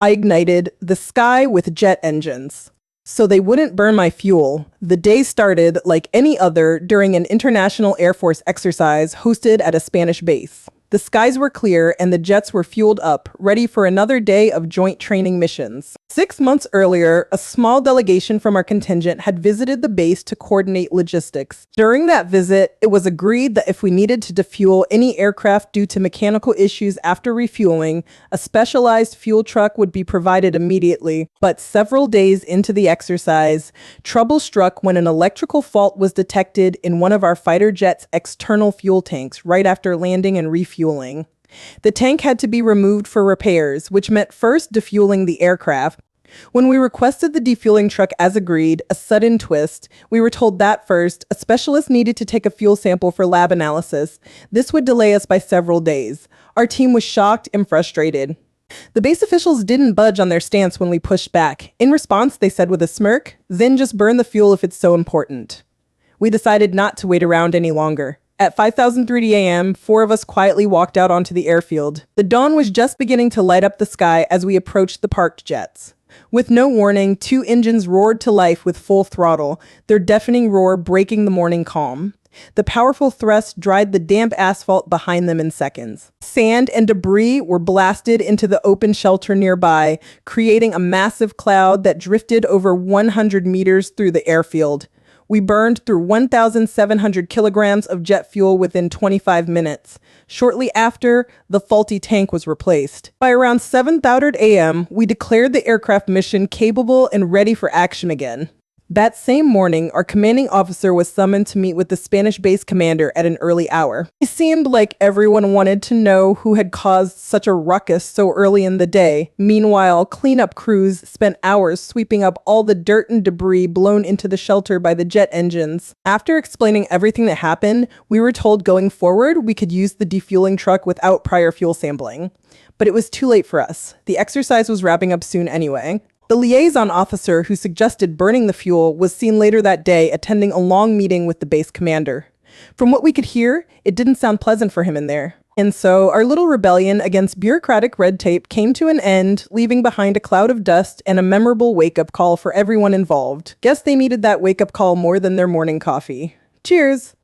I ignited the sky with jet engines. So they wouldn't burn my fuel. The day started like any other during an international Air Force exercise hosted at a Spanish base. The skies were clear and the jets were fueled up, ready for another day of joint training missions. 6 months earlier, a small delegation from our contingent had visited the base to coordinate logistics. During that visit, it was agreed that if we needed to defuel any aircraft due to mechanical issues after refueling, a specialized fuel truck would be provided immediately. But several days into the exercise, trouble struck when an electrical fault was detected in one of our fighter jets' external fuel tanks right after landing and refueling. The tank had to be removed for repairs, which meant first defueling the aircraft. When we requested the defueling truck as agreed, a sudden twist, we were told that first, a specialist needed to take a fuel sample for lab analysis. This would delay us by several days. Our team was shocked and frustrated. The base officials didn't budge on their stance when we pushed back. In response, they said with a smirk, "Then just burn the fuel if it's so important." We decided not to wait around any longer. At 5:30 a.m., 4 of us quietly walked out onto the airfield. The dawn was just beginning to light up the sky as we approached the parked jets. With no warning, 2 engines roared to life with full throttle, their deafening roar breaking the morning calm. The powerful thrust dried the damp asphalt behind them in seconds. Sand and debris were blasted into the open shelter nearby, creating a massive cloud that drifted over 100 meters through the airfield. We burned through 1,700 kilograms of jet fuel within 25 minutes. Shortly after, the faulty tank was replaced. By around 7:30 a.m., we declared the aircraft mission capable and ready for action again. That same morning, our commanding officer was summoned to meet with the Spanish base commander at an early hour. It seemed like everyone wanted to know who had caused such a ruckus so early in the day. Meanwhile, cleanup crews spent hours sweeping up all the dirt and debris blown into the shelter by the jet engines. After explaining everything that happened, we were told going forward we could use the defueling truck without prior fuel sampling. But it was too late for us. The exercise was wrapping up soon anyway. The liaison officer who suggested burning the fuel was seen later that day attending a long meeting with the base commander. From what we could hear, it didn't sound pleasant for him in there. And so our little rebellion against bureaucratic red tape came to an end, leaving behind a cloud of dust and a memorable wake-up call for everyone involved. Guess they needed that wake-up call more than their morning coffee. Cheers!